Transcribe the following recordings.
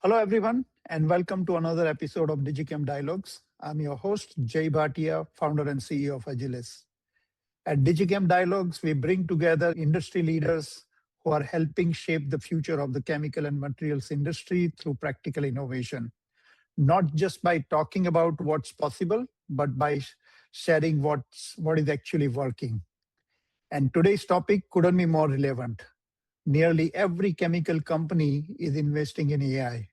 Hello, everyone, and welcome to another episode of DigiChem Dialogues. I'm your host, Jay Bhatia, founder and CEO of Agilis. At DigiChem Dialogues, we bring together industry leaders who are helping shape the future of the chemical and materials industry through practical innovation, not just by talking about what's possible, but by sharing what is actually working. And today's topic couldn't be more relevant. Nearly every chemical company is investing in AI.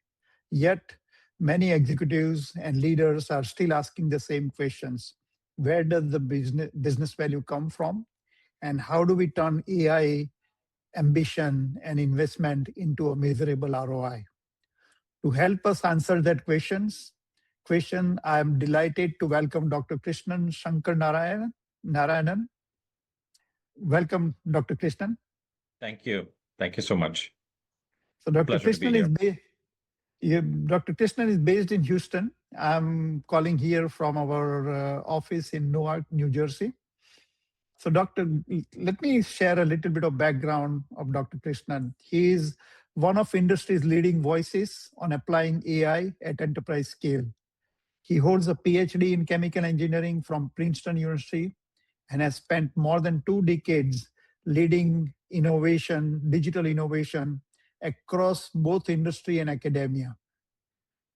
Yet, many executives and leaders are still asking the same questions. Where does the business value come from? And how do we turn AI ambition and investment into a measurable ROI? To help us answer that question, I am delighted to welcome Dr. Krishnan Sankaranarayanan. Welcome, Dr. Krishnan. Thank you. Thank you so much. So Dr. Krishnan is based in Houston. I'm calling here from our office in Newark, New Jersey. So Doctor, let me share a little bit of background of Dr. Krishnan. He is one of industry's leading voices on applying AI at enterprise scale. He holds a PhD in chemical engineering from Princeton University and has spent more than 2 decades leading digital innovation across both industry and academia.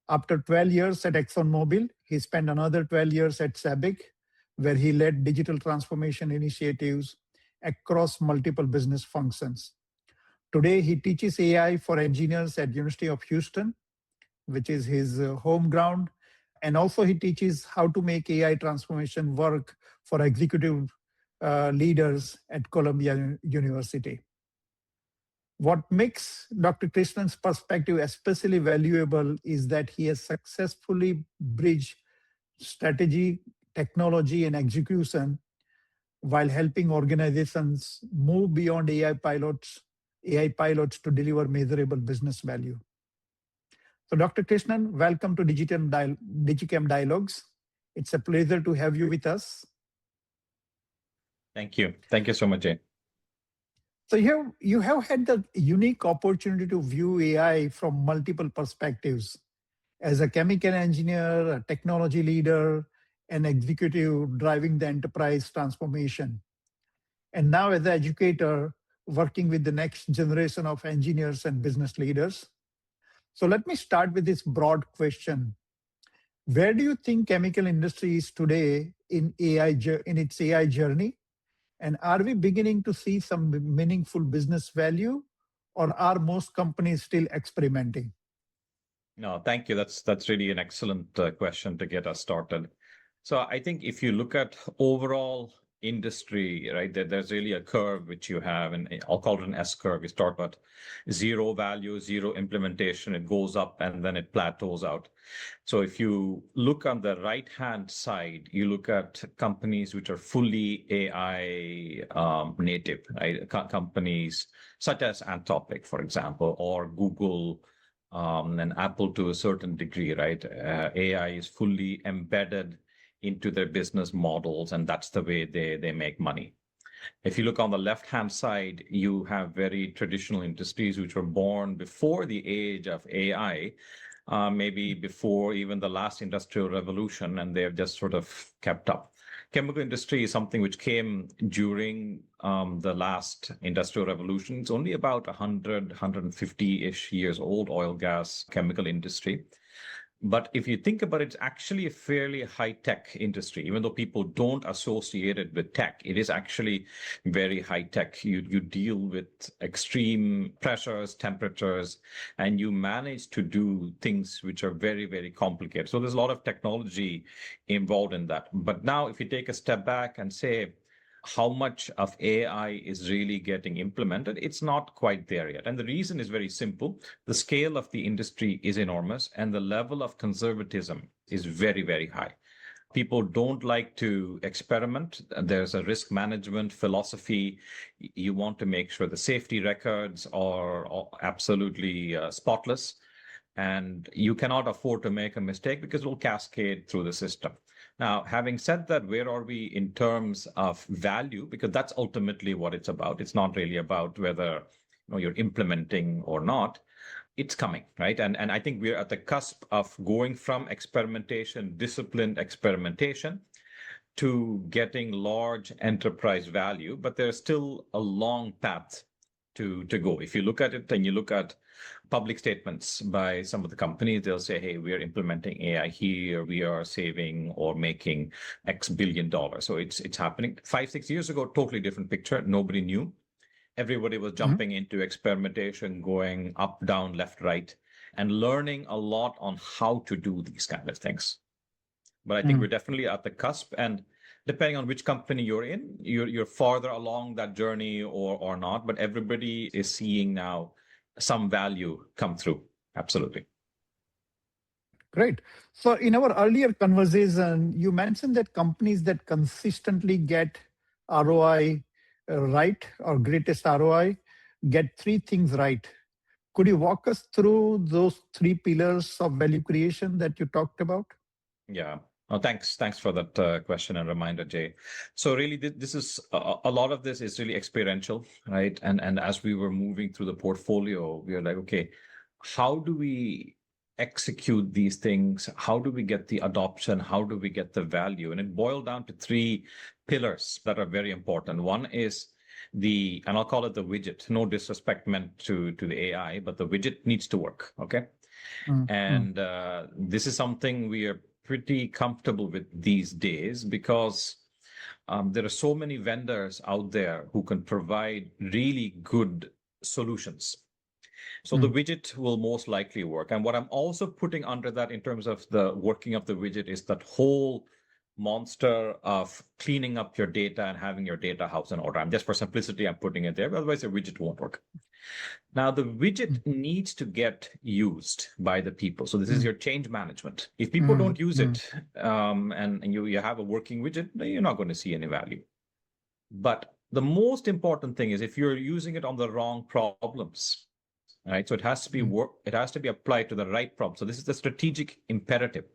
After 12 years at ExxonMobil, he spent another 12 years at SABIC, where he led digital transformation initiatives across multiple business functions. Today, he teaches AI for engineers at University of Houston, which is his home ground. And also he teaches how to make AI transformation work for executive leaders at Columbia University. What makes Dr. Krishnan's perspective especially valuable is that he has successfully bridged strategy, technology, and execution while helping organizations move beyond AI pilots to deliver measurable business value. So Dr. Krishnan, welcome to DigiChem Dialogues. It's a pleasure to have you with us. Thank you. Thank you so much, Jay. So you have had the unique opportunity to view AI from multiple perspectives. As a chemical engineer, a technology leader, an executive driving the enterprise transformation. And now as an educator, working with the next generation of engineers and business leaders. So let me start with this broad question. Where do you think chemical industry is today in its AI journey? And are we beginning to see some meaningful business value, or are most companies still experimenting? No, thank you. That's really an excellent question to get us started. So I think if you look at overall industry, right, there's really a curve which you have, and I'll call it an S curve. You start at zero value, zero implementation, it goes up and then it plateaus out. So if you look on the right-hand side, you look at companies which are fully AI native, right? Companies such as Anthropic, for example, or Google and Apple to a certain degree, right? AI is fully embedded into their business models, and that's the way they make money. If you look on the left-hand side, you have very traditional industries which were born before the age of AI, maybe before even the last industrial revolution, and they have just sort of kept up. Chemical industry is something which came during the last industrial revolution. It's only about 150-ish years old, oil, gas, chemical industry. But if you think about it, it's actually a fairly high-tech industry. Even though people don't associate it with tech, it is actually very high-tech. You deal with extreme pressures, temperatures, and you manage to do things which are very, very complicated. So there's a lot of technology involved in that. But now if you take a step back and say, how much of AI is really getting implemented, it's not quite there yet. And the reason is very simple. The scale of the industry is enormous, and the level of conservatism is very, very high. People don't like to experiment. There's a risk management philosophy. You want to make sure the safety records are absolutely spotless. And you cannot afford to make a mistake because it will cascade through the system. Now, having said that, where are we in terms of value? Because that's ultimately what it's about. It's not really about whether you're implementing or not. it's coming, right? And I think we're at the cusp of going from experimentation, disciplined experimentation, to getting large enterprise value, but there's still a long path to go. If you look at it and you look at public statements by some of the companies, they'll say, hey, we are implementing AI here, we are saving or making X billion dollars. So it's happening. 5-6 years ago, totally different picture. Nobody knew. Everybody was jumping into experimentation, going up, down, left, right, and learning a lot on how to do these kind of things. But I think we're definitely at the cusp, and depending on which company you're in, you're farther along that journey or not. But everybody is seeing now some value come through. Absolutely. Great. So in our earlier conversation, you mentioned that companies that consistently get ROI right, or greatest ROI, get three things right. Could you walk us through those three pillars of value creation that you talked about? Yeah. Oh, thanks for that question and reminder, Jay. So really, this is a lot of this is really experiential, right? And as we were moving through the portfolio, we were like, okay, how do we execute these things? How do we get the adoption? How do we get the value? And it boiled down to three pillars that are very important. One is and I'll call it the widget. No disrespect meant to the AI, but the widget needs to work. Okay. And this is something we are pretty comfortable with these days, because there are so many vendors out there who can provide really good solutions. So the widget will most likely work. And what I'm also putting under that in terms of the working of the widget is that whole monster of cleaning up your data and having your data house in order. Just for simplicity, I'm putting it there. Otherwise, the widget won't work. Now, the widget needs to get used by the people. So this is your change management. If people don't use it, and you have a working widget, you're not going to see any value. But the most important thing is if you're using it on the wrong problems, right? So it has to be it has to be applied to the right problem. So this is the strategic imperative.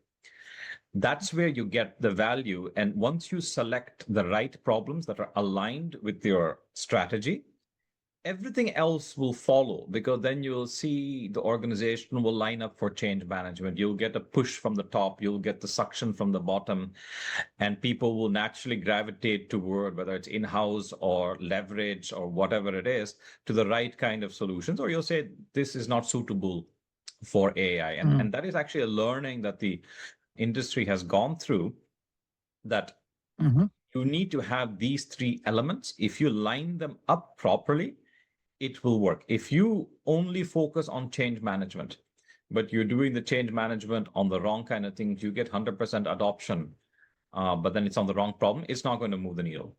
That's where you get the value. And once you select the right problems that are aligned with your strategy, everything else will follow, because then you'll see the organization will line up for change management. You'll get a push from the top, you'll get the suction from the bottom, and people will naturally gravitate toward, whether it's in-house or leverage or whatever it is, to the right kind of solutions. Or you'll say, this is not suitable for AI. And that is actually a learning that the industry has gone through, that you need to have these three elements. If you line them up properly, it will work. If you only focus on change management, but you're doing the change management on the wrong kind of things, you get 100% adoption, but then it's on the wrong problem, it's not going to move the needle.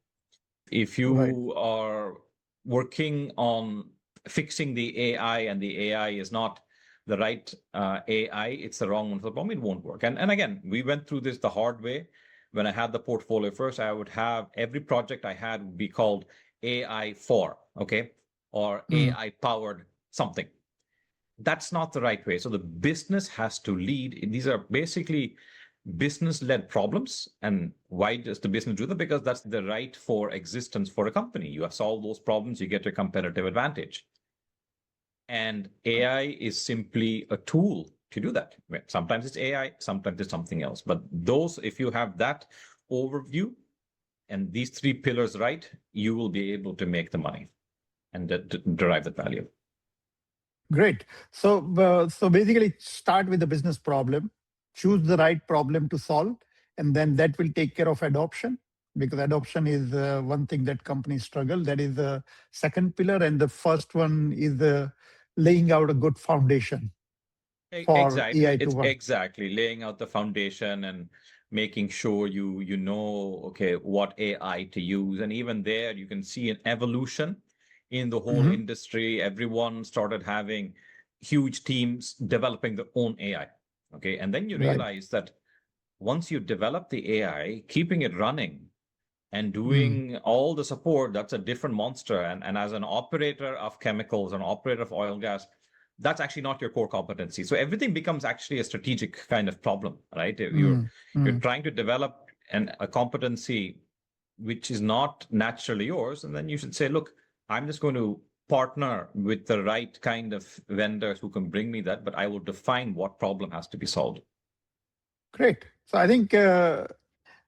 If you are working on fixing the AI and the AI is not the right AI, it's the wrong one for the problem, it won't work. And again, we went through this the hard way. When I had the portfolio first, I would have every project I had would be called AI for, okay, or AI powered something. That's not the right way. So the business has to lead. These are basically business-led problems. And why does the business do that? Because that's the right for existence for a company. You solve those problems, you get a competitive advantage. And AI is simply a tool to do that. Sometimes it's AI, sometimes it's something else. But those, if you have that overview and these three pillars right, you will be able to make the money and derive the value. Great. So basically start with the business problem, choose the right problem to solve, and then that will take care of adoption, because adoption is one thing that companies struggle. That is the second pillar. And the first one is laying out a good foundation for AI to work. Exactly. Laying out the foundation and making sure you know, okay, what AI to use. And even there, you can see an evolution in the whole industry. Everyone started having huge teams developing their own AI. Okay. And then you realize that once you develop the AI, keeping it running and doing all the support, that's a different monster. And as an operator of chemicals, an operator of oil and gas, that's actually not your core competency. So everything becomes actually a strategic kind of problem, right? You're trying to develop a competency which is not naturally yours. And then you should say, look, I'm just going to partner with the right kind of vendors who can bring me that, but I will define what problem has to be solved. Great. So I think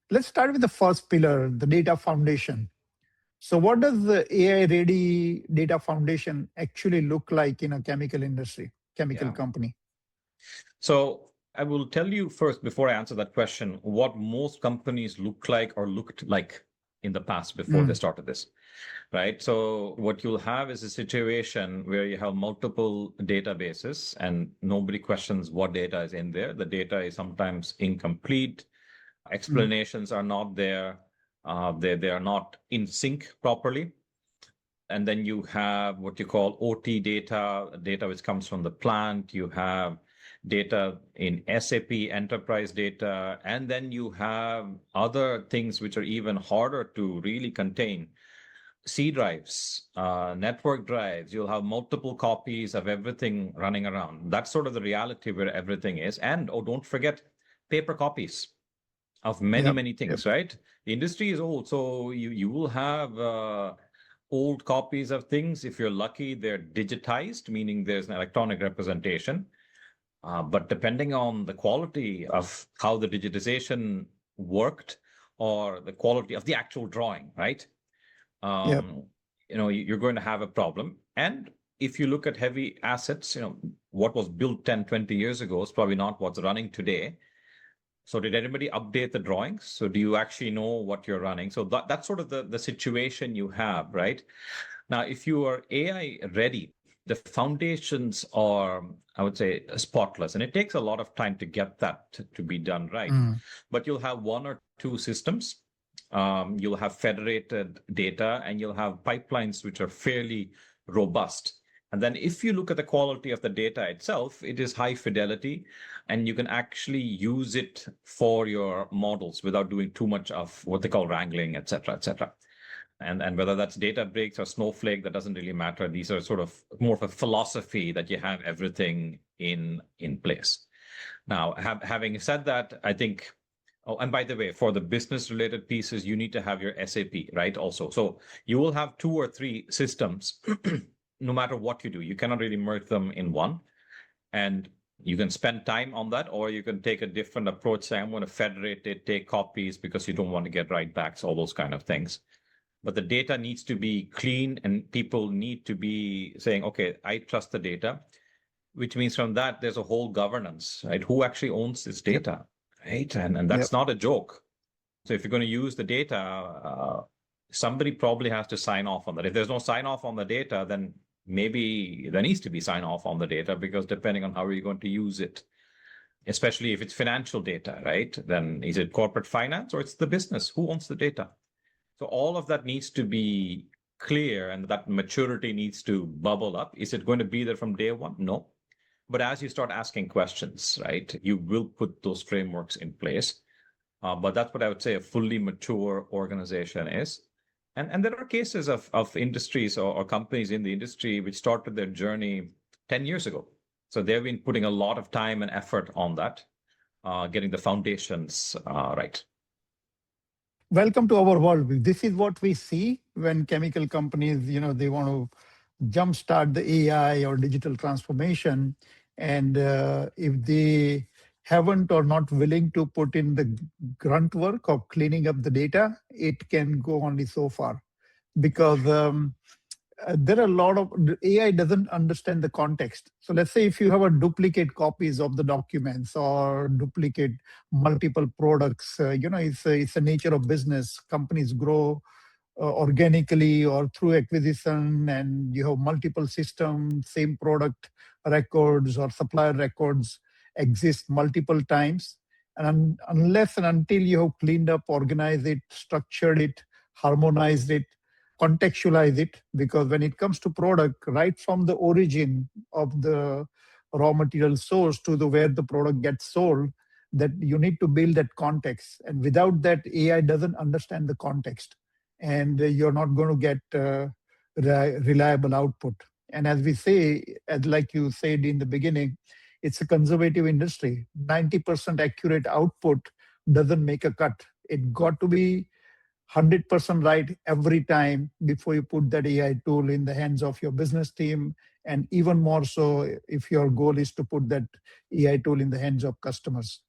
let's start with the first pillar, the data foundation. So what does the AI-ready data foundation actually look like in a chemical industry, chemical company? So I will tell you first, before I answer that question, what most companies look like or looked like in the past before they started this, right? So what you'll have is a situation where you have multiple databases and nobody questions what data is in there. The data is sometimes incomplete. Explanations are not there. They are not in sync properly. And then you have what you call OT data which comes from the plant. You have data in SAP enterprise data, and then you have other things which are even harder to really contain. C drives, network drives, you'll have multiple copies of everything running around. That's sort of the reality where everything is. And don't forget paper copies of many things, right? The industry is old, so you will have old copies of things. If you're lucky, they're digitized, meaning there's an electronic representation. But depending on the quality of how the digitization worked or the quality of the actual drawing, right? You're going to have a problem. And if you look at heavy assets, what was built 10, 20 years ago is probably not what's running today. So did anybody update the drawings? So do you actually know what you're running? So that's sort of the situation you have, right? Now, if you are AI ready, the foundations are, I would say, spotless. And it takes a lot of time to get that to be done right. But you'll have one or two systems. You'll have federated data, and you'll have pipelines which are fairly robust. And then if you look at the quality of the data itself, it is high fidelity, and you can actually use it for your models without doing too much of what they call wrangling, et cetera, et cetera. And whether that's Databricks or Snowflake, that doesn't really matter. These are sort of more of a philosophy that you have everything in place. Now, having said that, I think, and by the way, for the business related pieces, you need to have your SAP, right? Also, so you will have 2 or 3 systems, no matter what you do. You cannot really merge them in one. And you can spend time on that, or you can take a different approach, say, I'm going to federate it, take copies because you don't want to get write backs, all those kind of things. But the data needs to be clean, and people need to be saying, okay, I trust the data, which means from that, there's a whole governance, right? Who actually owns this data, right? And that's not a joke. So if you're going to use the data, somebody probably has to sign off on that. If there's no sign off on the data, then maybe there needs to be sign off on the data, because depending on how you're going to use it, especially if it's financial data, right? Then is it corporate finance or it's the business? Who owns the data? So all of that needs to be clear, and that maturity needs to bubble up. Is it going to be there from day one? No. But as you start asking questions, right, you will put those frameworks in place. But that's what I would say a fully mature organization is. And there are cases of industries or companies in the industry which started their journey 10 years ago. So they've been putting a lot of time and effort on that, getting the foundations right. Welcome to our world. This is what we see when chemical companies, they want to jumpstart the AI or digital transformation. And if they haven't or not willing to put in the grunt work of cleaning up the data, it can go only so far. Because there are a lot of, AI doesn't understand the context. So let's say if you have a duplicate copies of the documents or duplicate multiple products, it's a nature of business. Companies grow organically or through acquisition, and you have multiple systems, same product records or supplier records exist multiple times. And unless and until you have cleaned up, organized it, structured it, harmonized it, contextualize it, because when it comes to product, right from the origin of the raw material source to the where the product gets sold, that you need to build that context. And without that, AI doesn't understand the context, and you're not going to get reliable output. And as we say, like you said in the beginning, it's a conservative industry. 90% accurate output doesn't make a cut. It got to be 100% right every time before you put that AI tool in the hands of your business team, and even more so if your goal is to put that AI tool in the hands of customers.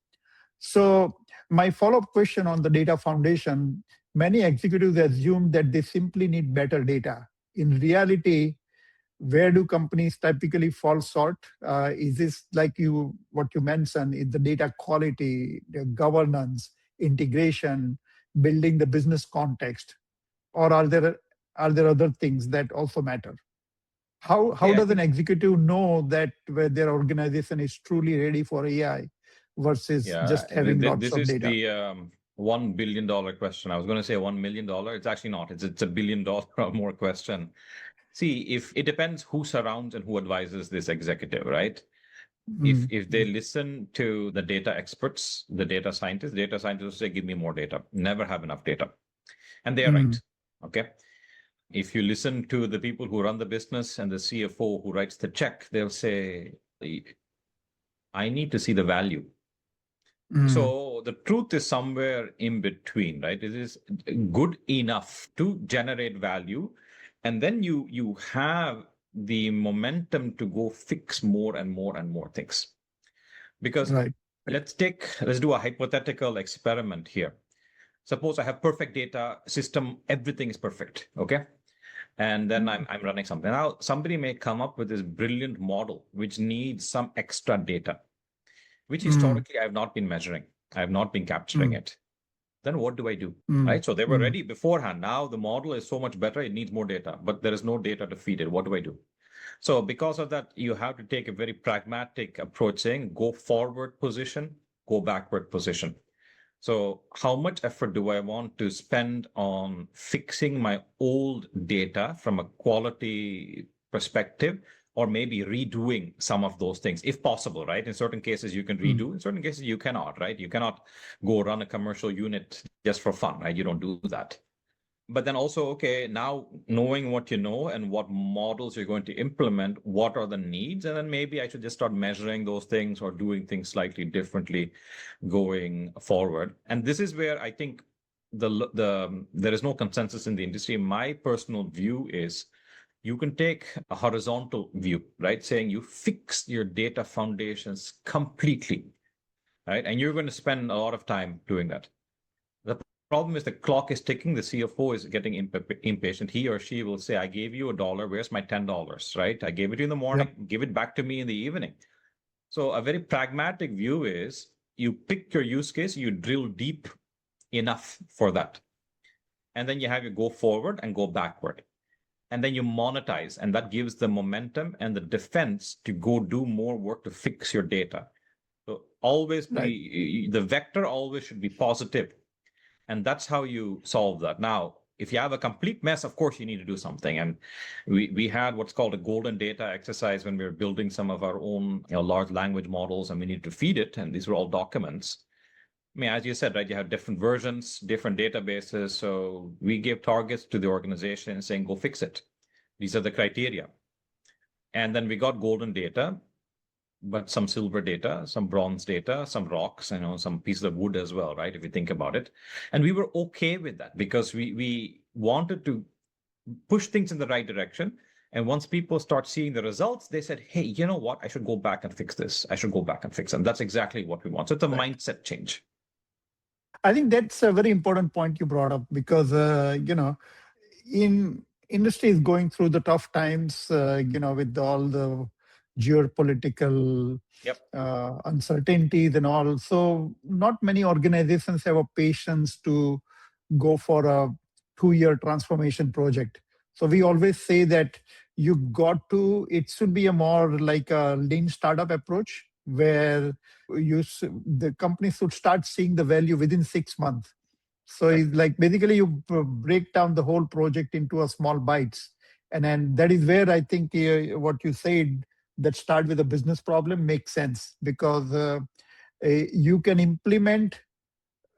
So my follow-up question on the data foundation, many executives assume that they simply need better data. In reality, where do companies typically fall short? Is this like what you mentioned, is the data quality, the governance, integration, building the business context, or are there other things that also matter? How Yeah, I does an think, executive know that where their organization is truly ready for AI versus yeah, just having lots this of is data? the $1 billion question. I was going to say $1 million. It's actually not. It's $1 billion or more question. See, if it depends who surrounds and who advises this executive, right? Mm, If they listen to the data experts, the data scientists say, give me more data, never have enough data. And they are mm, right. Okay. If you listen to the people who run the business and the CFO who writes the check, they'll say, I need to see the value. mm, So the truth is somewhere in between, right? It is good enough to generate value. And then you have the momentum to go fix more and more and more things. Because right. let's do a hypothetical experiment here. Suppose I have perfect data system, everything is perfect. Okay. And then I'm running something. Now, somebody may come up with this brilliant model, which needs some extra data, which Mm, historically I have not been measuring. I have not been capturing mm, it. Then what do I do? mm, Right. So they were mm, ready beforehand. Now the model is so much better. It needs more data, but there is no data to feed it. What do I do? So because of that, you have to take a very pragmatic approach saying go forward position, go backward position. So how much effort do I want to spend on fixing my old data from a quality perspective, or maybe redoing some of those things, if possible, right? In certain cases, you can mm. redo. In certain cases, you cannot, right? You cannot go run a commercial unit just for fun, right? You don't do that. But then also, okay, now knowing what you know and what models you're going to implement, what are the needs? And then maybe I should just start measuring those things or doing things slightly differently going forward. And this is where I think there is no consensus in the industry. My personal view is you can take a horizontal view, right? Saying you fix your data foundations completely, right? And you're going to spend a lot of time doing that. The problem is the clock is ticking. The CFO is getting impatient. He or she will say, I gave you $1. Where's my $10? Right? I gave it to you in the morning. Yep. Give it back to me in the evening. So a very pragmatic view is you pick your use case, you drill deep enough for that. And then you have you go forward and go backward. And then you monetize, and that gives the momentum and the defense to go do more work to fix your data. So always Right. the vector always should be positive. And that's how you solve that. Now, if you have a complete mess, of course, you need to do something. And we had what's called a golden data exercise when we were building some of our own large language models, and we needed to feed it. And these were all documents. I mean, as you said, right, you have different versions, different databases. So we gave targets to the organization saying, go fix it. These are the criteria. And then we got golden data, but some silver data, some bronze data, some rocks, some pieces of wood as well, right? If you think about it. And we were okay with that because we wanted to push things in the right direction. And once people start seeing the results, they said, hey, you know what? I should go back and fix this. I should go back and fix it. And that's exactly what we want. So it's a Right. mindset change. I think that's a very important point you brought up because, in industry is going through the tough times, with all the geopolitical Yep. uncertainties and all. So not many organizations have a patience to go for a 2-year transformation project. So we always say that it should be a more like a lean startup approach where the company should start seeing the value within 6 months. So Yep. it's like basically you break down the whole project into a small bites. And then that is where I think what you said, that start with a business problem makes sense because you can implement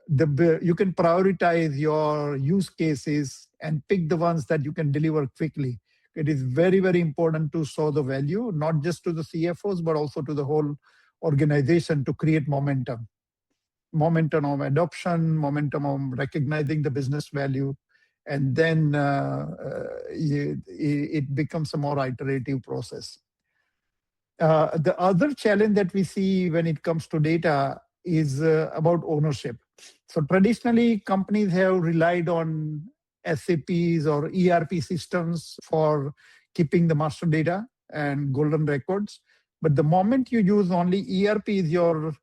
you can prioritize your use cases and pick the ones that you can deliver quickly. It is very, very important to show the value, not just to the CFOs, but also to the whole organization to create momentum. momentum of adoption, momentum of recognizing the business value, and then it becomes a more iterative process. The other challenge that we see when it comes to data is about ownership. So traditionally, companies have relied on SAPs or ERP systems for keeping the master data and golden records. But the moment you use only ERP is your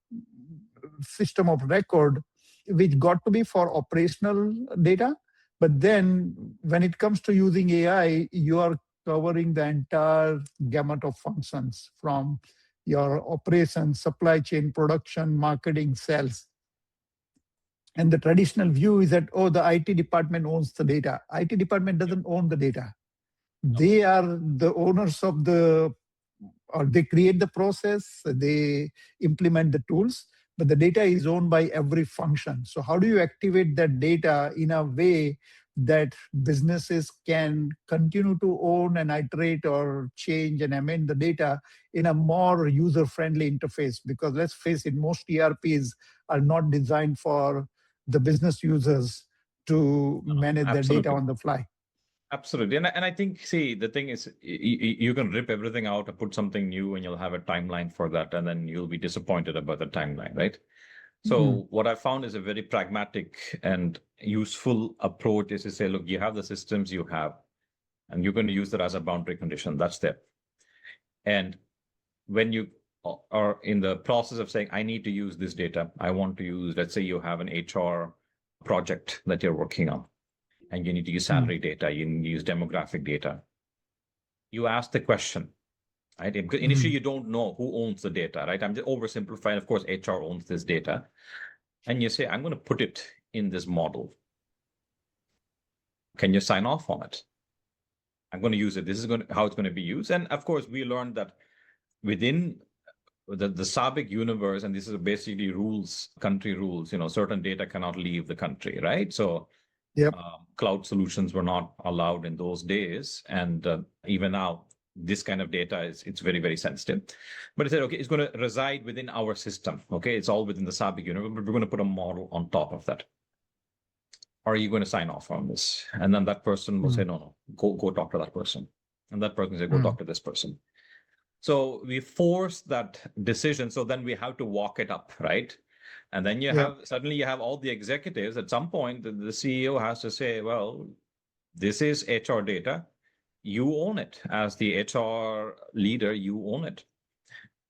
system of record, which got to be for operational data. But then when it comes to using AI, you are covering the entire gamut of functions from your operations, supply chain, production, marketing, sales. And the traditional view is that, oh, the IT department owns the data. IT department doesn't own the data. They are the owners of or they create the process, they implement the tools, but the data is owned by every function. So how do you activate that data in a way that businesses can continue to own and iterate or change and amend the data in a more user-friendly interface? Because let's face it, most ERPs are not designed for the business users to manage their data on the fly. Absolutely. And I think, see, the thing is, you can rip everything out and put something new and you'll have a timeline for that. And then you'll be disappointed about the timeline, right? So what I found is a very pragmatic and useful approach is to say, look, you have the systems you have, and you're going to use that as a boundary condition. That's there. And when you are in the process of saying, I need to use this data, I want to use, let's say you have an HR project that you're working on, and you need to use salary data, you need to use demographic data. You ask the question, right? Because initially you don't know who owns the data, right? I'm just oversimplifying. Of course, HR owns this data. And you say, I'm going to put it in this model. Can you sign off on it? I'm going to use it. This is how it's going to be used. And of course, we learned that within the SABIC universe, and this is basically rules, country rules, certain data cannot leave the country, right? So cloud solutions were not allowed in those days. And even now, this kind of data it's very, very sensitive. But it said, okay, it's going to reside within our system. Okay, it's all within the SABIC universe, but we're going to put a model on top of that. Are you going to sign off on this? And then that person will say, no, go talk to that person. And that person will say, go talk to this person. So we force that decision. So then we have to walk it up, right? And then suddenly you have all the executives. At some point, the CEO has to say, well, this is HR data. You own it. As the HR leader, you own it.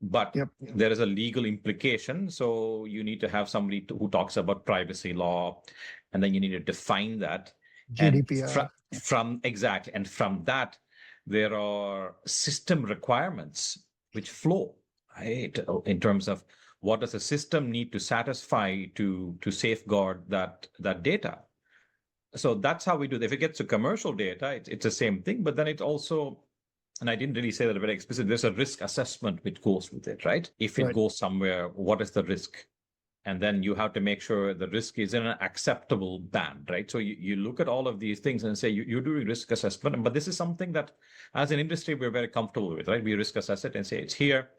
But there is a legal implication. So you need to have somebody who talks about privacy law, and then you need to define that. GDPR. And from that, there are system requirements which flow, right? In terms of what does a system need to satisfy to safeguard that data. So that's how we do it. If it gets to commercial data, it's the same thing, but then it also, and I didn't really say that very explicitly, there's a risk assessment which goes with it, right? If it goes somewhere, what is the risk? And then you have to make sure the risk is in an acceptable band, right? So you look at all of these things and say, you're doing risk assessment, but this is something that as an industry, we're very comfortable with, right? We risk assess it and say it's here,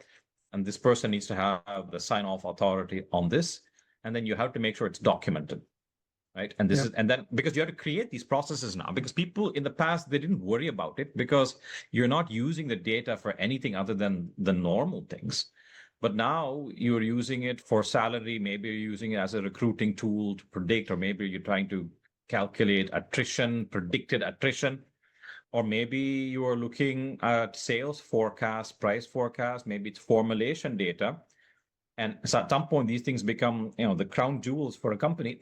and this person needs to have the sign-off authority on this. And then you have to make sure it's documented. Right. And this is, and then because you have to create these processes now, because people in the past, they didn't worry about it because you're not using the data for anything other than the normal things. But now you're using it for salary. Maybe you're using it as a recruiting tool to predict, or maybe you're trying to calculate attrition, predicted attrition, or maybe you are looking at sales forecast, price forecast, maybe it's formulation data. And so at some point, these things become, the crown jewels for a company.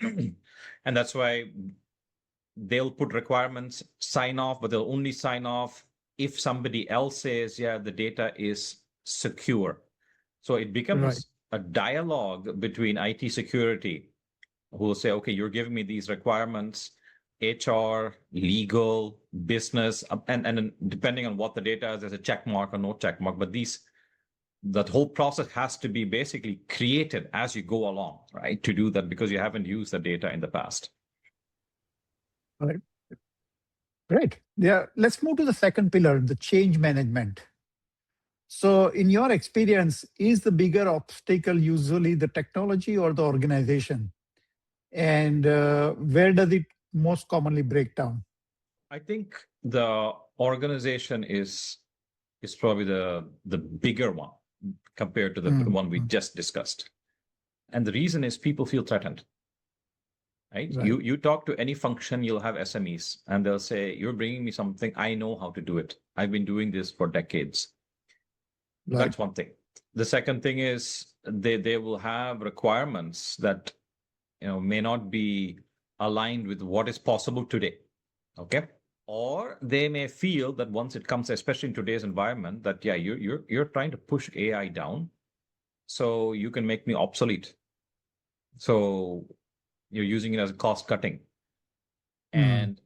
And that's why they'll put requirements, sign off, but they'll only sign off if somebody else says, yeah, the data is secure. So it becomes a dialogue between IT security, who will say, okay, you're giving me these requirements, HR, legal, business, and depending on what the data is, there's a check mark or no check mark. But that whole process has to be basically created as you go along, right? To do that because you haven't used the data in the past. All right. Great. Yeah. Let's move to the second pillar, the change management. So in your experience, is the bigger obstacle usually the technology or the organization? And where does it most commonly break down? I think the organization is probably the bigger one compared to the one we just discussed. And the reason is people feel threatened. Right? You talk to any function, you'll have SMEs, and they'll say, "You're bringing me something. I know how to do it. I've been doing this for decades." That's one thing. The second thing is they will have requirements that may not be aligned with what is possible today. Okay. Or they may feel that once it comes, especially in today's environment, that you're trying to push AI down so you can make me obsolete. So you're using it as a cost cutting. And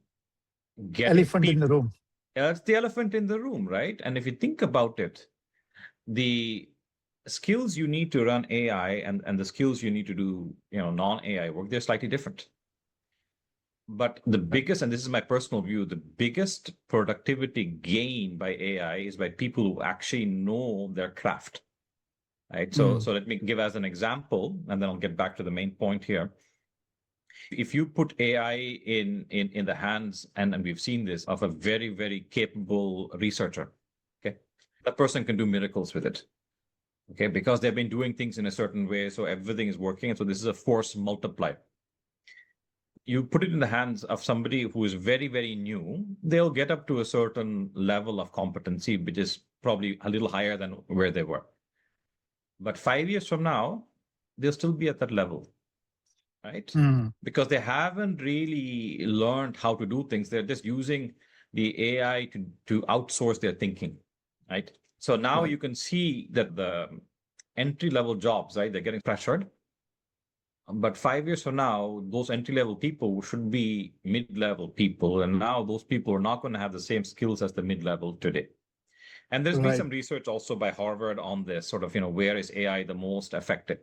elephant in the room. It's the elephant in the room, right? And if you think about it, the skills you need to run AI and the skills you need to do, non-AI work, they're slightly different. But the biggest, and this is my personal view, the biggest productivity gain by AI is by people who actually know their craft, right? So let me give as an example, and then I'll get back to the main point here. If you put AI in the hands, and we've seen this, of a very, very capable researcher, okay, that person can do miracles with it, okay, because they've been doing things in a certain way, so everything is working, and so this is a force multiplier. You put it in the hands of somebody who is very, very new, they'll get up to a certain level of competency, which is probably a little higher than where they were. But 5 years from now, they'll still be at that level, right? Because they haven't really learned how to do things. They're just using the AI to outsource their thinking, right? So now you can see that the entry-level jobs, right, they're getting pressured. But 5 years from now, those entry-level people should be mid-level people. And now those people are not going to have the same skills as the mid-level today. And there's been some research also by Harvard on this sort of, where is AI the most effective?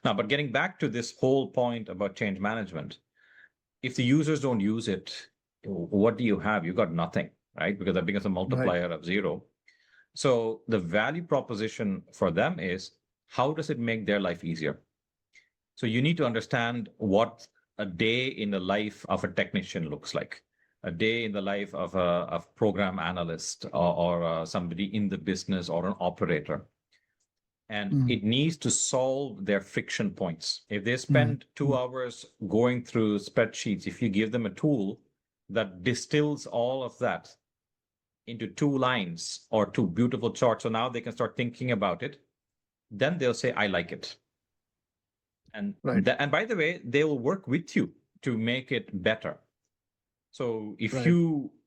Now, but getting back to this whole point about change management, if the users don't use it, what do you have? You got nothing, right? Because that becomes a multiplier of zero. So the value proposition for them is, how does it make their life easier? So you need to understand what a day in the life of a technician looks like, a day in the life of a program analyst or somebody in the business or an operator. And it needs to solve their friction points. If they spend 2 hours going through spreadsheets, if you give them a tool that distills all of that into 2 lines or 2 beautiful charts, so now they can start thinking about it, then they'll say, I like it. And and by the way, they will work with you to make it better. So if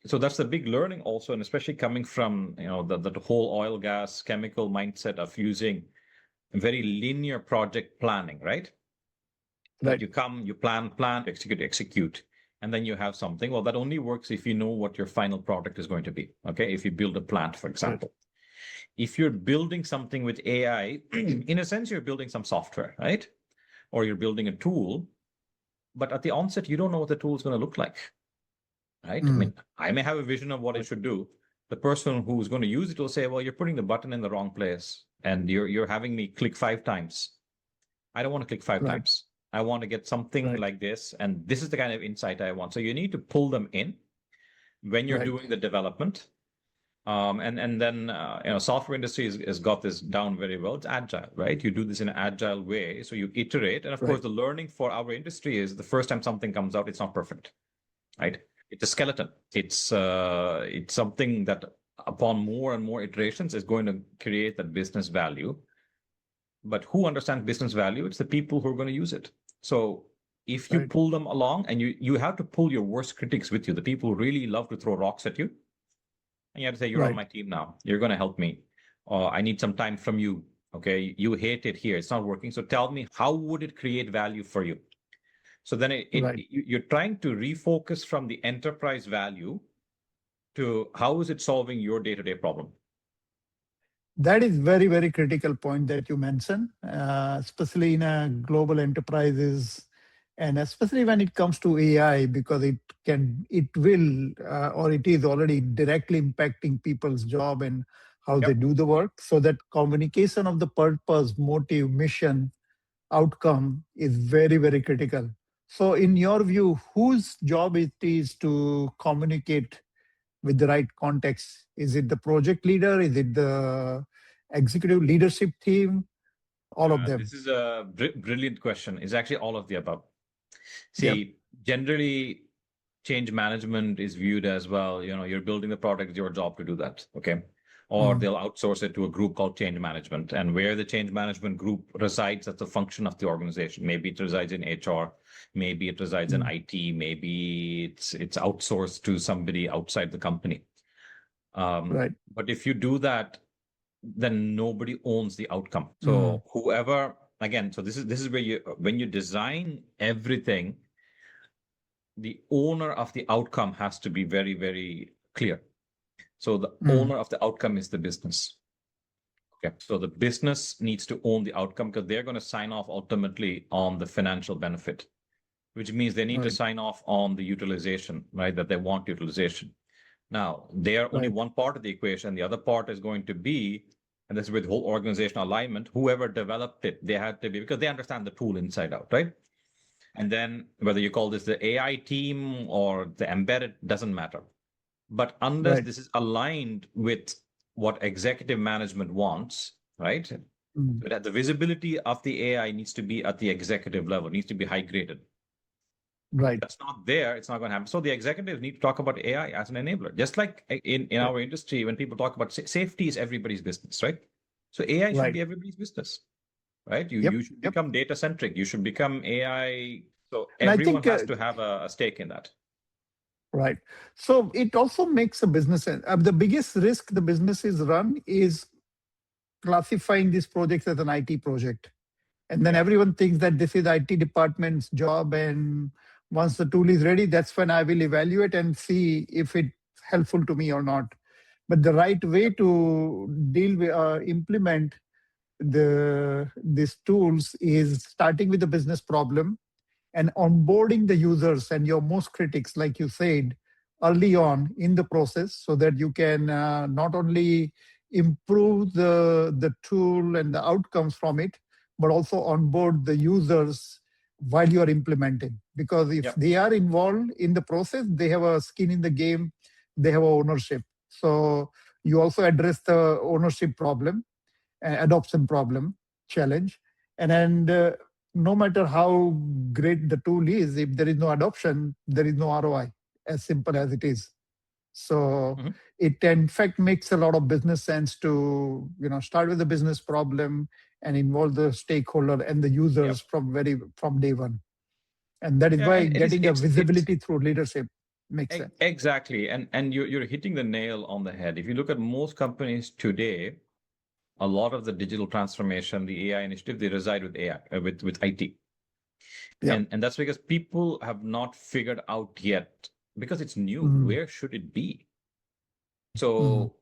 so that's the big learning also, and especially coming from the whole oil, gas, chemical mindset of using very linear project planning, right? That you come, you plan, execute, and then you have something. Well, that only works if you know what your final product is going to be. Okay, if you build a plant, for example. If you're building something with AI, in a sense, you're building some software, right? Or you're building a tool, but at the onset, you don't know what the tool is going to look like, right? I mean, I may have a vision of what it should do. The person who's going to use it will say, well, you're putting the button in the wrong place and you're having me click 5 times. I don't want to click 5 times. I want to get something like this. And this is the kind of insight I want. So you need to pull them in when you're doing the development. And then software industry has got this down very well. It's agile, right? You do this in an agile way. So you iterate. And of course, the learning for our industry is the first time something comes out, it's not perfect, right? It's a skeleton. It's something that upon more and more iterations is going to create that business value. But who understands business value? It's the people who are going to use it. So if you pull them along, and you have to pull your worst critics with you, the people who really love to throw rocks at you, and you have to say, you're on my team now. You're going to help me. I need some time from you. Okay. You hate it here. It's not working. So tell me, how would it create value for you? So then you're trying to refocus from the enterprise value to how is it solving your day-to-day problem? That is very, very critical point that you mentioned, especially in a global enterprises, and especially when it comes to AI, because it is already directly impacting people's job and how they do the work. So that communication of the purpose, motive, mission, outcome is very, very critical. So in your view, whose job it is to communicate with the right context? Is it the project leader? Is it the executive leadership team? All of them. This is a brilliant question. It's actually all of the above. Yep. See, generally, change management is viewed as, well, you're building the product, it's your job to do that. Okay. Or they'll outsource it to a group called change management. And where the change management group resides, that's a function of the organization. Maybe it resides in HR, maybe it resides in IT, maybe it's outsourced to somebody outside the company. Right. But if you do that, then nobody owns the outcome. So whoever, again, so this is where when you design everything, the owner of the outcome has to be very, very clear. So the owner of the outcome is the business. Okay. So the business needs to own the outcome because they're going to sign off ultimately on the financial benefit, which means they need to sign off on the utilization, right? That they want utilization. Now, they are only one part of the equation. The other part is going to be, and this is with whole organizational alignment, whoever developed it, they had to be, because they understand the tool inside out, right? And then whether you call this the AI team or the embedded, doesn't matter. But unless this is aligned with what executive management wants, right? But the visibility of the AI needs to be at the executive level, needs to be high graded. Right. That's not there, it's not going to happen. So the executives need to talk about AI as an enabler. Just like in our industry, when people talk about safety is everybody's business, right? So AI should be everybody's business, right? You should become data centric. You should become AI. So everyone has to have a stake in that. Right. So it also makes a business. The biggest risk the businesses run is classifying these projects as an IT project. And then everyone thinks that this is IT department's job. And once the tool is ready, that's when I will evaluate and see if it's helpful to me or not. But the right way to deal with, implement these tools is starting with the business problem and onboarding the users and your most critics, like you said, early on in the process, so that you can not only improve the tool and the outcomes from it, but also onboard the users while you are implementing. Because if they are involved in the process, they have a skin in the game, they have ownership. So you also address the ownership problem, adoption problem, challenge. And then no matter how great the tool is, if there is no adoption, there is no ROI, as simple as it is. So it in fact makes a lot of business sense to start with the business problem and involve the stakeholder and the users from day one. And that is why getting a visibility through leadership makes sense. Exactly. And you're hitting the nail on the head. If you look at most companies today, a lot of the digital transformation, the AI initiative, they reside with AI, with IT. And that's because people have not figured out yet, because it's new, where should it be? So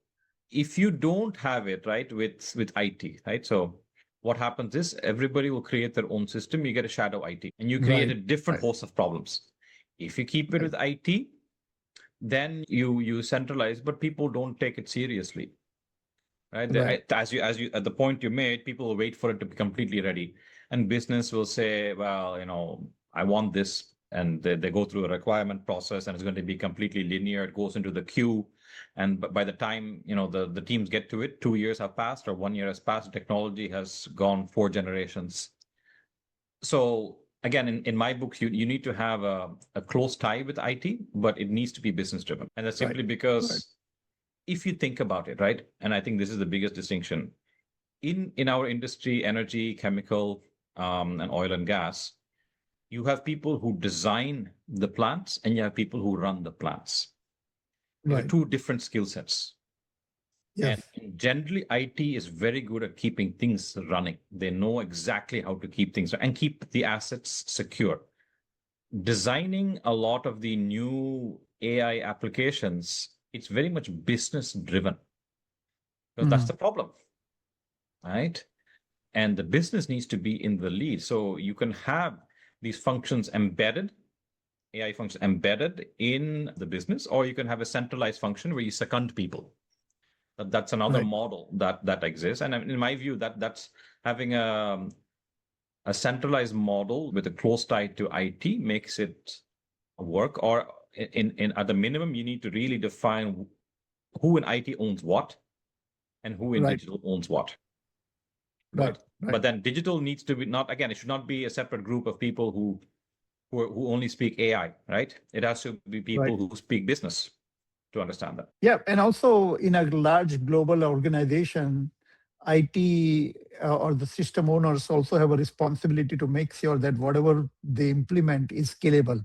if you don't have it, right, with IT, right? So what happens is everybody will create their own system. You get a shadow IT and you create a different host of problems. If you keep it with IT, then you centralize, but people don't take it seriously. Right. As you at the point you made, people will wait for it to be completely ready. And business will say, well, I want this. And they go through a requirement process and it's going to be completely linear. It goes into the queue. And by the time, the teams get to it, 2 years have passed or 1 year has passed, technology has gone 4 generations. So again, in my books, you need to have a close tie with IT, but it needs to be business driven. And that's simply because if you think about it, right? And I think this is the biggest distinction in our industry, energy, chemical, and oil and gas, you have people who design the plants and you have people who run the plants. There are 2 different skill sets. And generally, IT is very good at keeping things running. They know exactly how to keep things and keep the assets secure. Designing a lot of the new AI applications, it's very much business driven. Because that's the problem, right? And the business needs to be in the lead. So you can have these functions embedded, AI functions embedded in the business, or you can have a centralized function where you second people. That's another Right. model that exists. And in my view, that's having a centralized model with a close tie to IT makes it work. Or in at the minimum, you need to really define who in IT owns what and who in Right. digital owns what. Right. But then digital needs to be not, again, it should not be a separate group of people who only speak AI, right? It has to be people Right. who speak business to understand that. Yeah, and also in a large global organization, IT or the system owners also have a responsibility to make sure that whatever they implement is scalable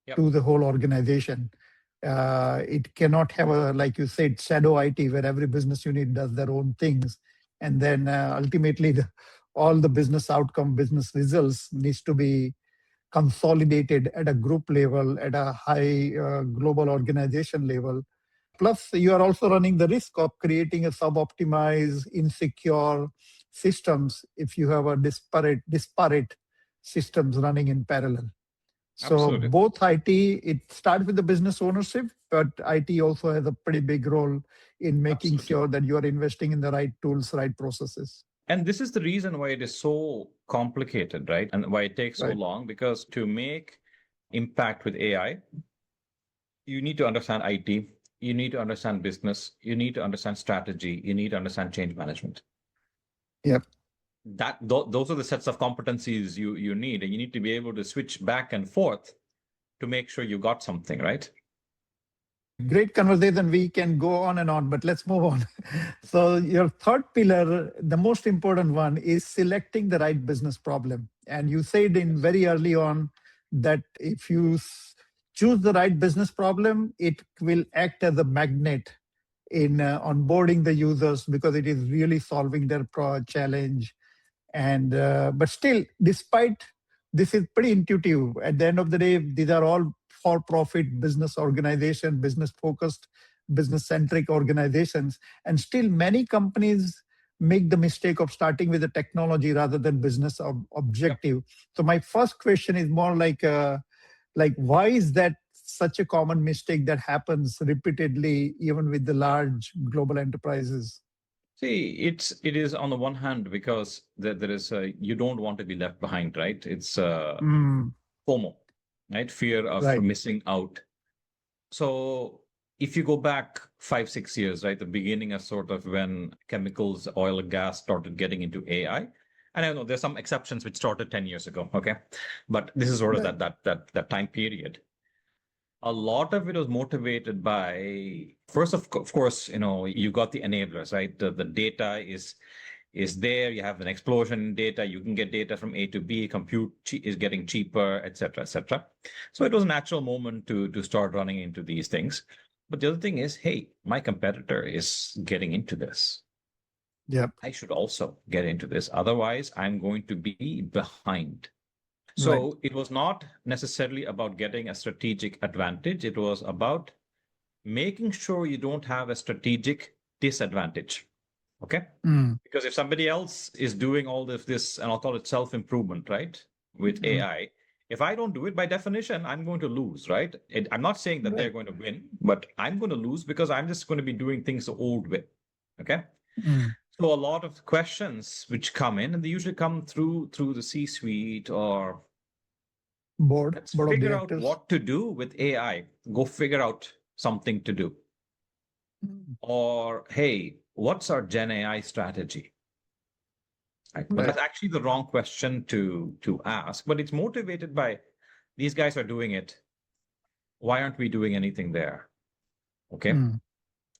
Yep. to the whole organization. It cannot have a, like you said, shadow IT where every business unit does their own things, and then ultimately all the business outcome, business results needs to be consolidated at a group level, at a high global organization level. Plus, you are also running the risk of creating a suboptimized, insecure systems if you have a disparate systems running in parallel. So Absolutely. both IT, it starts with the business ownership, but IT also has a pretty big role in making Absolutely. sure that you are investing in the right tools, right processes. And this is the reason why it is so complicated, right? And why it takes so Right. long, because to make impact with AI, you need to understand IT, you need to understand business, you need to understand strategy, you need to understand change management. Yep. Those are the sets of competencies you need, and you need to be able to switch back and forth to make sure you got something, right? Great conversation. We can go on and on, but let's move on. So your third pillar, the most important one, is selecting the right business problem. And you said in very early on that if you choose the right business problem, it will act as a magnet in onboarding the users because it is really solving their challenge. And but still, despite this is pretty intuitive. At the end of the day, these are all for-profit business organization, business-focused, business-centric organizations, and still many companies make the mistake of starting with the technology rather than business objective. Yep. So my first question is more like why is that such a common mistake that happens repeatedly, even with the large global enterprises? See, it is on the one hand because there is you don't want to be left behind, right? It's FOMO, right? Fear of missing out. So if you go back 5-6 years, right, the beginning of sort of when chemicals, oil and gas started getting into AI, and I know there's some exceptions which started 10 years ago, okay, but this is sort of that time period. A lot of it was motivated by, first of course, you got the enablers, right? The data is there. You have an explosion in data. You can get data from A to B. Compute is getting cheaper, et cetera, et cetera. So it was a natural moment to start running into these things. But the other thing is, hey, my competitor is getting into this. Yep. I should also get into this. Otherwise, I'm going to be behind. So it was not necessarily about getting a strategic advantage. It was about making sure you don't have a strategic disadvantage. Okay? Because if somebody else is doing all this, and I'll call it self-improvement, right? With AI, if I don't do it, by definition, I'm going to lose, right? I'm not saying that they're going to win, but I'm going to lose because I'm just going to be doing things the old way. Okay? So a lot of questions which come in, and they usually come through the C-suite or board. Let's figure out what to do with AI. Go figure out something to do. Or, hey, what's our Gen AI strategy? Right? But that's actually the wrong question to ask. But it's motivated by these guys are doing it. Why aren't we doing anything there? Okay.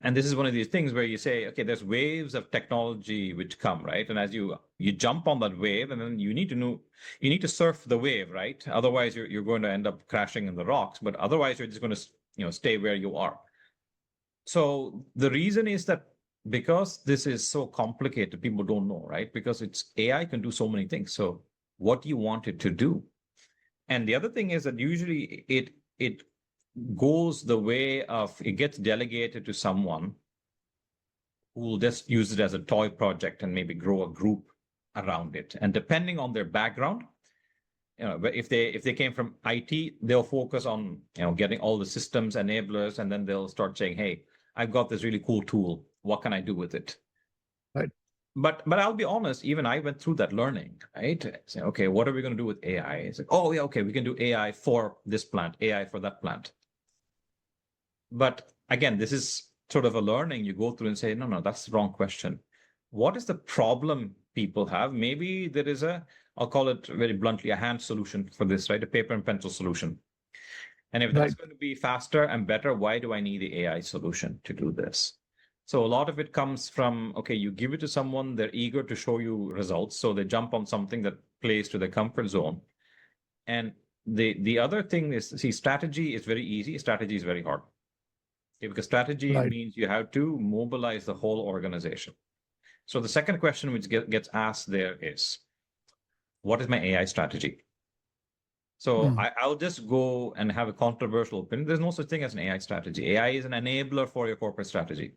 And this is one of these things where you say, okay, there's waves of technology which come, right? And as you jump on that wave, and then you need to surf the wave, right? Otherwise, you're going to end up crashing in the rocks. But otherwise, you're just going to stay where you are. So the reason is that because this is so complicated, people don't know, right? Because AI can do so many things. So what do you want it to do? And the other thing is that usually it goes the way of it gets delegated to someone who will just use it as a toy project and maybe grow a group around it. And depending on their background, if they came from IT, they'll focus on getting all the systems enablers, and then they'll start saying, hey, I've got this really cool tool what can I do with it? Right. But I'll be honest, even I went through that learning, right? Say, okay, what are we going to do with AI? It's like, oh yeah, okay, we can do AI for this plant, AI for that plant. But again, this is sort of a learning you go through and say, no, that's the wrong question. What is the problem people have? Maybe there is I'll call it very bluntly, a hand solution for this, right? A paper and pencil solution. And if that's going to be faster and better, why do I need the AI solution to do this? So a lot of it comes from, okay, you give it to someone, they're eager to show you results. So they jump on something that plays to their comfort zone. And the other thing is, see, strategy is very easy. Strategy is very hard. Okay, because strategy means you have to mobilize the whole organization. So the second question which gets asked there is, what is my AI strategy? So I'll just go and have a controversial opinion. There's no such thing as an AI strategy. AI is an enabler for your corporate strategy.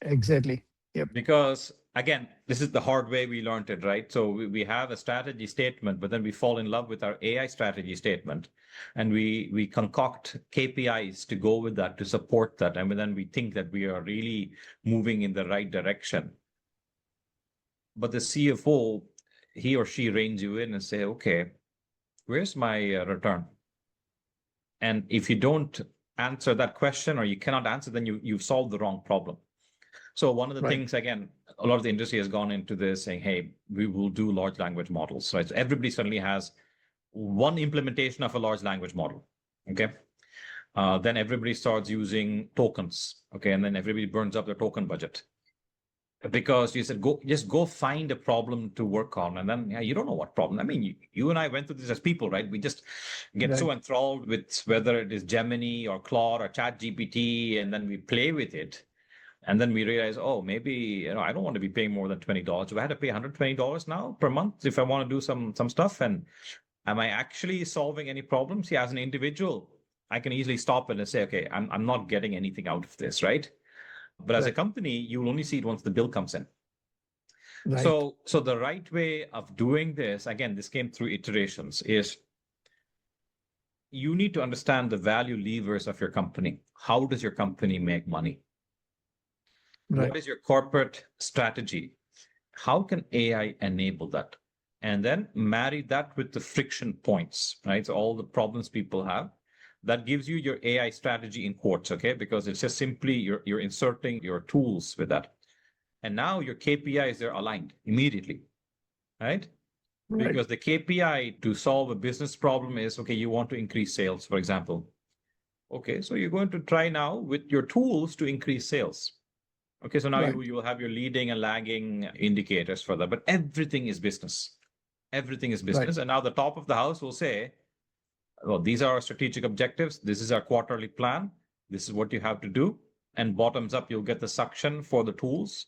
Exactly. Yep. Because again, this is the hard way we learned it, right? So we have a strategy statement, but then we fall in love with our AI strategy statement, and we concoct KPIs to go with that, to support that. And then we think that we are really moving in the right direction. But the CFO, he or she reins you in and say, okay, where's my return? And if you don't answer that question, or you cannot answer, then you've solved the wrong problem. So one of the things, again, a lot of the industry has gone into this saying, hey, we will do large language models, right? So everybody suddenly has one implementation of a large language model, okay? Then everybody starts using tokens, okay? And then everybody burns up their token budget. Because you said, just go find a problem to work on. And then, you don't know what problem. I mean, you and I went through this as people, right? We just get so enthralled with whether it is Gemini or Claude or ChatGPT, and then we play with it. And then we realize, oh, maybe, I don't want to be paying more than $20. Do I have to pay $120 now per month if I want to do some stuff? And am I actually solving any problems? Yeah, as an individual, I can easily stop it and say, okay, I'm not getting anything out of this, right? But as a company, you will only see it once the bill comes in. Right. So the right way of doing this, again, this came through iterations, is you need to understand the value levers of your company. How does your company make money? Right. What is your corporate strategy? How can AI enable that? And then marry that with the friction points, right? So all the problems people have. That gives you your AI strategy in quotes, okay? Because it's just simply you're inserting your tools with that. And now your KPIs are aligned immediately, right? Because the KPI to solve a business problem is, okay, you want to increase sales, for example. Okay, so you're going to try now with your tools to increase sales. Okay, so now you will have your leading and lagging indicators for that, but everything is business. Everything is business. And now the top of the house will say, well, these are our strategic objectives. This is our quarterly plan. This is what you have to do. And bottoms up, you'll get the suction for the tools.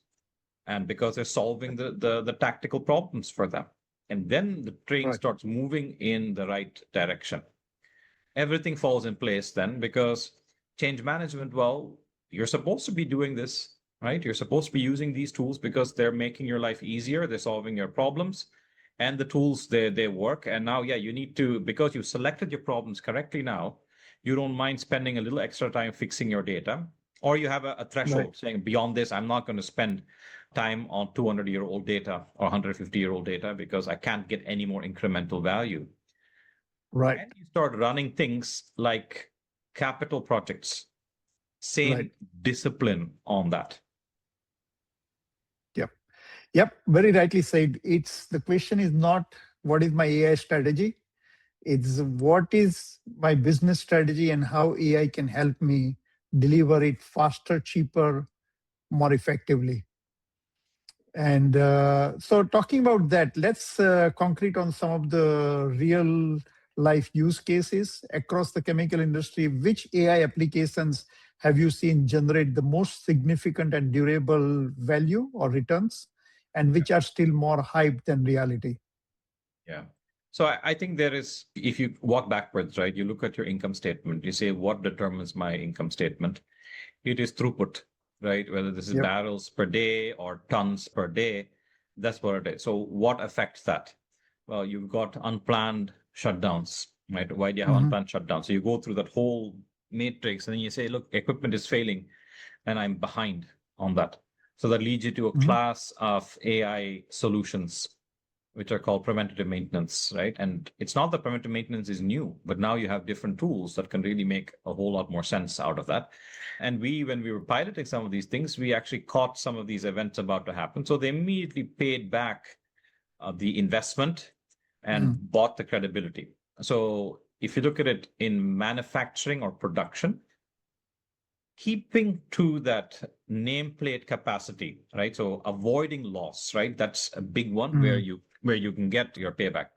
And because they're solving the tactical problems for them. And then the train starts moving in the right direction. Everything falls in place then, because change management, well, you're supposed to be doing this, right? You're supposed to be using these tools because they're making your life easier. They're solving your problems. And the tools, they work. And now, you need to, because you selected your problems correctly now, you don't mind spending a little extra time fixing your data. Or you have a threshold saying, beyond this, I'm not going to spend time on 200-year-old data or 150-year-old data because I can't get any more incremental value. Right. And you start running things like capital projects. Same discipline on that. Yep, very rightly said. The question is not what is my AI strategy. It's what is my business strategy and how AI can help me deliver it faster, cheaper, more effectively. And so talking about that, let's concrete on some of the real life use cases across the chemical industry. Which AI applications have you seen generate the most significant and durable value or returns, and which are still more hype than reality? Yeah. So I think there is, if you walk backwards, right, you look at your income statement, you say, what determines my income statement? It is throughput, right? Whether this is barrels per day or tons per day, that's what it is. So what affects that? Well, you've got unplanned shutdowns, right? Why do you have unplanned shutdowns? So you go through that whole matrix and then you say, look, equipment is failing and I'm behind on that. So that leads you to a Mhm. class of AI solutions, which are called preventative maintenance, right? And it's not that preventative maintenance is new, but now you have different tools that can really make a whole lot more sense out of that. And when we were piloting some of these things, we actually caught some of these events about to happen. So they immediately paid back the investment and bought the credibility. So if you look at it in manufacturing or production, keeping to that nameplate capacity, right? So avoiding loss, right? That's a big one where you can get your payback.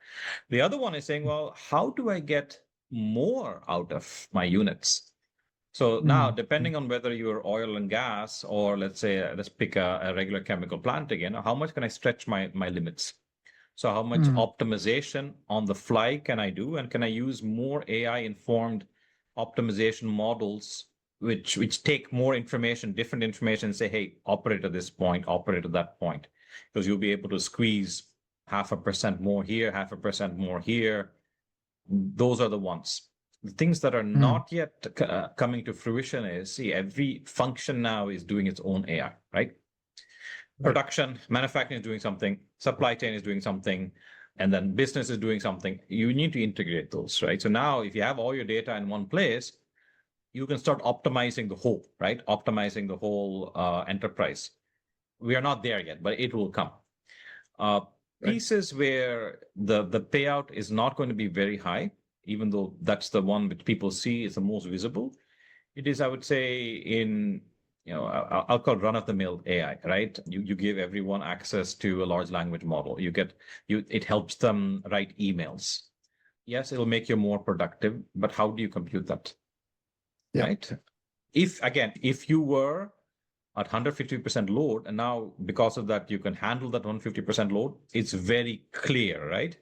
The other one is saying, well, how do I get more out of my units? So now, depending on whether you're oil and gas, or let's say, let's pick a regular chemical plant again, how much can I stretch my limits? So how much optimization on the fly can I do? And can I use more AI-informed optimization models, which take more information, different information, and say, hey, operate at this point, operate at that point. Because you'll be able to squeeze 0.5% more here, 0.5% more here. Those are the ones. The things that are not yet coming to fruition is, see, every function now is doing its own AI, right? Production, manufacturing is doing something, supply chain is doing something, and then business is doing something. You need to integrate those, right? So now if you have all your data in one place, you can start optimizing the whole, right? Optimizing the whole enterprise. We are not there yet, but it will come. Pieces where the payout is not going to be very high, even though that's the one which people see is the most visible. It is, I would say, in, I'll call run-of-the-mill AI, right? You give everyone access to a large language model. It helps them write emails. Yes, it'll make you more productive, but how do you compute that? Yeah. Right? If you were at 150% load, and now because of that, you can handle that 150% load, it's very clear, right?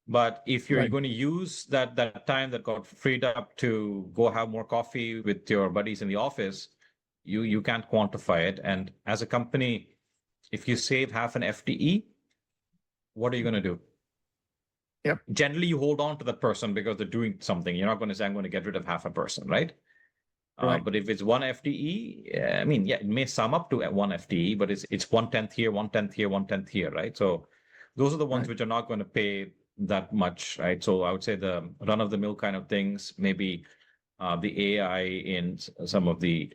But if you're going to use that time that got freed up to go have more coffee with your buddies in the office, you can't quantify it. And as a company, if you save half an FTE, what are you going to do? Yep. Generally, you hold on to that person because they're doing something. You're not going to say, I'm going to get rid of half a person, right? But if it's 1 FTE, I mean, yeah, it may sum up to 1 FTE, but it's 1/10 here, 1/10 here, 1/10 here, right? So those are the ones which are not going to pay that much, right? So I would say the run-of-the-mill kind of things, maybe the AI in some of the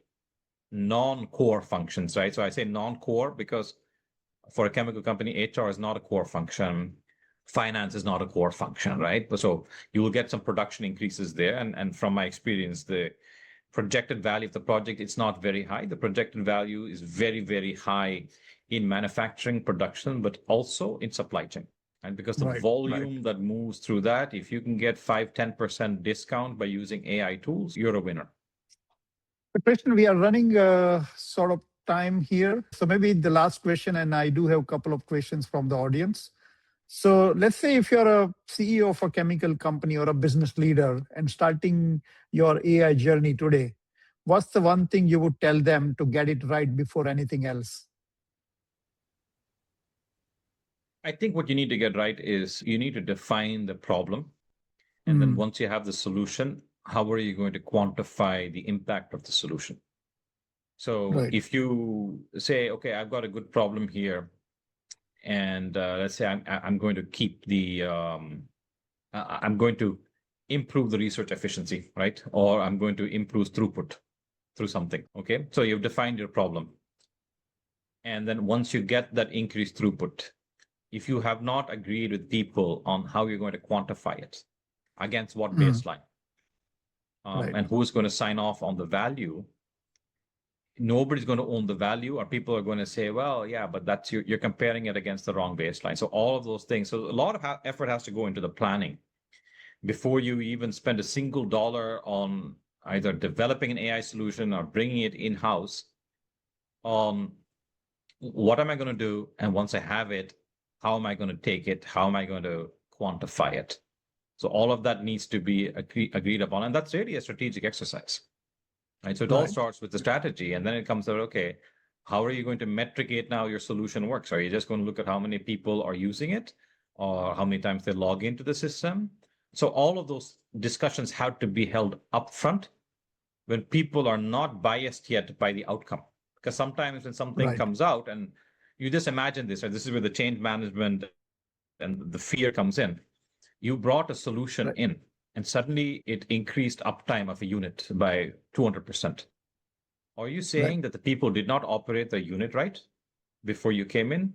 non-core functions, right? So I say non-core because for a chemical company, HR is not a core function. Finance is not a core function, right? So you will get some production increases there. And from my experience, the projected value of the project, it's not very high. The projected value is very, very high in manufacturing production, but also in supply chain. And because the volume that moves through that, if you can get 5-10% discount by using AI tools, you're a winner. But Krishnan, we are running sort of time here. So maybe the last question, and I do have a couple of questions from the audience. So let's say if you're a CEO of a chemical company or a business leader and starting your AI journey today, what's the one thing you would tell them to get it right before anything else? I think what you need to get right is you need to define the problem. And then once you have the solution, how are you going to quantify the impact of the solution? So if you say, okay, I've got a good problem here, and let's say I'm going to keep I'm going to improve the research efficiency, right? Or I'm going to improve throughput through something, okay? So you've defined your problem. And then once you get that increased throughput, if you have not agreed with people on how you're going to quantify it, against what baseline, and who's going to sign off on the value, nobody's going to own the value, or people are going to say, well, yeah, but that's you're comparing it against the wrong baseline. So all of those things. So a lot of effort has to go into the planning before you even spend a single dollar on either developing an AI solution or bringing it in-house. What am I going to do? And once I have it, how am I going to take it? How am I going to quantify it? So all of that needs to be agreed upon. And that's really a strategic exercise. Right. So it all starts with the strategy, and then it comes out, okay, how are you going to metricate now your solution works? Are you just going to look at how many people are using it or how many times they log into the system? So all of those discussions have to be held upfront when people are not biased yet by the outcome, Because sometimes when something comes out, and you just imagine this, right? This is where the change management and the fear comes in. You brought a solution in, and suddenly it increased uptime of a unit by 200%. Are you saying that the people did not operate the unit right before you came in?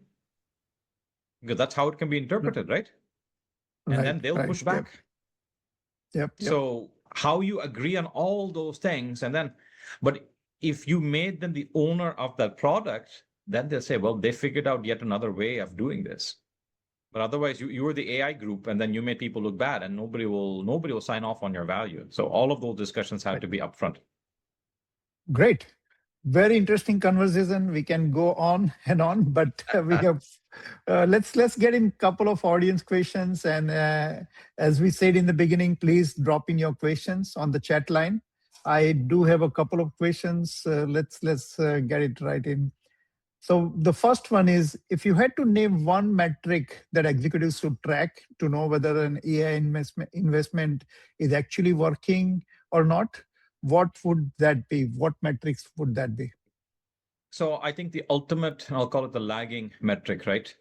Because that's how it can be interpreted, right? And then they'll push back. Yep. So how you agree on all those things, and then, but if you made them the owner of that product, then they'll say, well, they figured out yet another way of doing this. But otherwise, you were the AI group, and then you made people look bad, and nobody will sign off on your value. So all of those discussions have to be upfront. Great. Very interesting conversation. We can go on and on, but we have let's get in a couple of audience questions. And as we said in the beginning, please drop in your questions on the chat line. I do have a couple of questions. Let's get it right in. So the first one is, if you had to name one metric that executives should track to know whether an AI investment is actually working or not, what would that be? What metrics would that be? So I think the ultimate, I'll call it the lagging metric, right?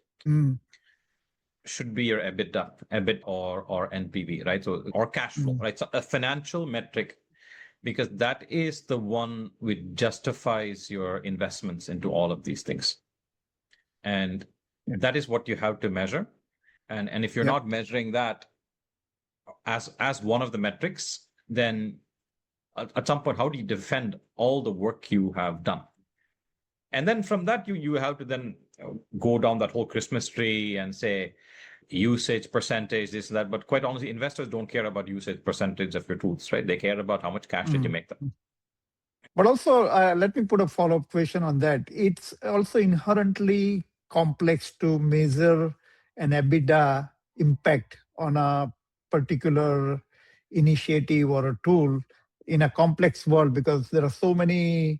Should be your EBIT or NPV, right? So, or cash flow, right? So a financial metric, because that is the one which justifies your investments into all of these things. And that is what you have to measure. And if you're not measuring that as one of the metrics, then at some point, how do you defend all the work you have done? And then from that, you have to then go down that whole Christmas tree and say usage percentage, this and that. But quite honestly, investors don't care about usage percentage of your tools, right? They care about how much cash did you make them. But also, let me put a follow-up question on that. It's also inherently complex to measure an EBITDA impact on a particular initiative or a tool in a complex world, because there are so many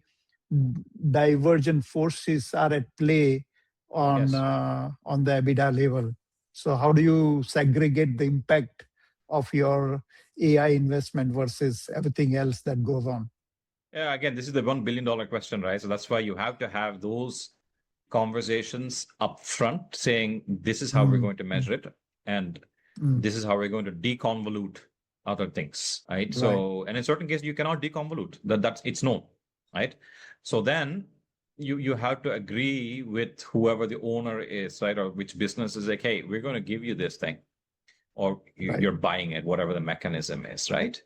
divergent forces are at play on the EBITDA level. So how do you segregate the impact of your AI investment versus everything else that goes on? Yeah, again, this is the $1 billion question, right? So that's why you have to have those conversations up front saying, this is how we're going to measure it. And this is how we're going to deconvolute other things, right? So, and in certain cases, you cannot deconvolute. It's known, right? So then you have to agree with whoever the owner is, right? Or which business is like, hey, we're going to give you this thing, or you're buying it, whatever the mechanism is, right?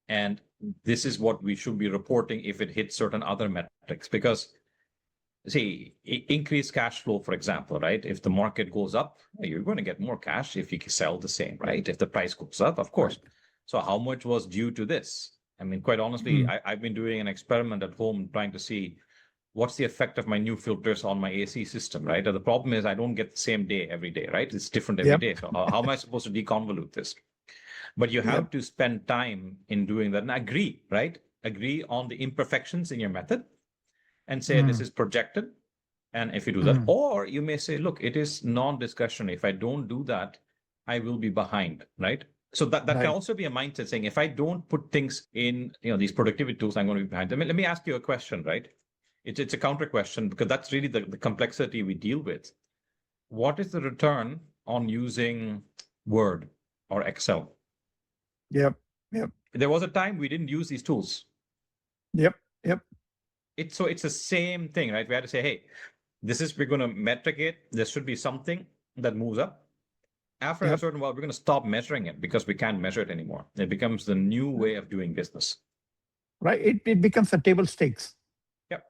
And this is what we should be reporting if it hits certain other metrics. Because, see, increased cash flow, for example, right? If the market goes up, you're going to get more cash if you sell the same, right? If the price goes up, of course. So how much was due to this? I mean, quite honestly, I've been doing an experiment at home trying to see what's the effect of my new filters on my AC system, right? And the problem is I don't get the same day every day, right? It's different every day. So how am I supposed to deconvolute this? But you have to spend time in doing that and agree, right? Agree on the imperfections in your method and say this is projected. And if you do that, or you may say, look, it is non-discussionary. If I don't do that, I will be behind, right? So that can also be a mindset saying, if I don't put things in, these productivity tools, I'm going to be behind. Let me ask you a question, right? It's a counter question, because that's really the complexity we deal with. What is the return on using Word or Excel? Yep. There was a time we didn't use these tools. Yep. It's the same thing, right? We had to say, hey, we're going to metric it. There should be something that moves up. After a certain while, we're going to stop measuring it because we can't measure it anymore. It becomes the new way of doing business. Right. It becomes a table stakes. Yep.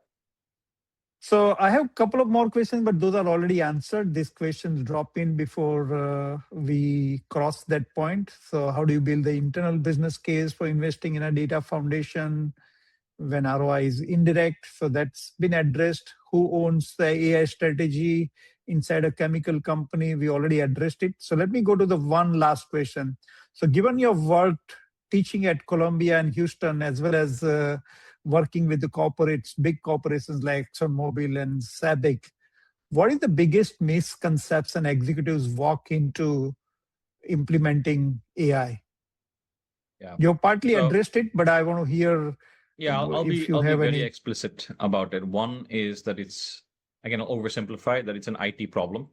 So I have a couple of more questions, but those are already answered. These questions drop in before we cross that point. So how do you build the internal business case for investing in a data foundation when ROI is indirect? So that's been addressed. Who owns the AI strategy inside a chemical company? We already addressed it. So let me go to the one last question. So given your work teaching at Columbia and Houston, as well as working with the corporates, big corporations like ExxonMobil and SABIC, what is the biggest misconception executives walk into implementing AI? Yeah. You partly addressed it, but I want to hear Yeah, I'll be If you have very any. explicit about it. One is that it's, again, I'll oversimplify that it's an IT problem,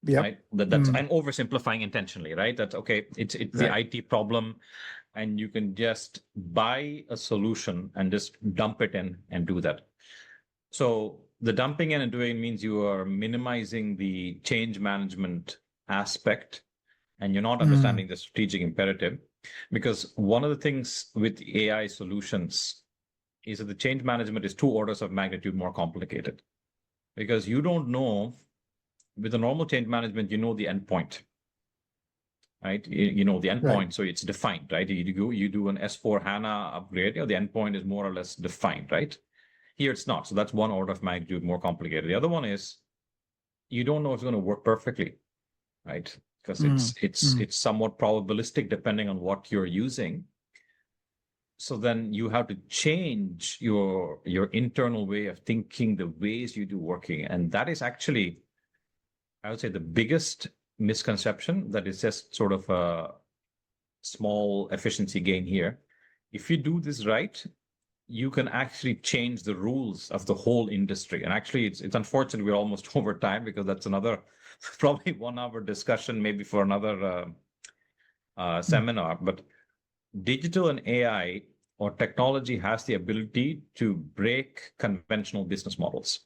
Yep. right? That's I'm oversimplifying intentionally, right? That's okay. It's the Right. IT problem, and you can just buy a solution and just dump it in and do that. So the dumping in and doing means you are minimizing the change management aspect, and you're not understanding the strategic imperative. Because one of the things with AI solutions is that the change management is 2 orders of magnitude more complicated. Because you don't know, with the normal change management, you know the endpoint, right? You know the endpoint, Right. so it's defined, right? You do an S4 HANA upgrade, the endpoint is more or less defined, right? Here it's not. So that's 1 order of magnitude more complicated. The other one is you don't know if it's going to work perfectly, right? Because it's somewhat probabilistic depending on what you're using. So then you have to change your internal way of thinking, the ways you do working. And that is actually, I would say, the biggest misconception that is just sort of a small efficiency gain here. If you do this right, you can actually change the rules of the whole industry. And actually, it's unfortunate we're almost over time, because that's another probably 1 hour discussion, maybe for another seminar. But digital and AI or technology has the ability to break conventional business models.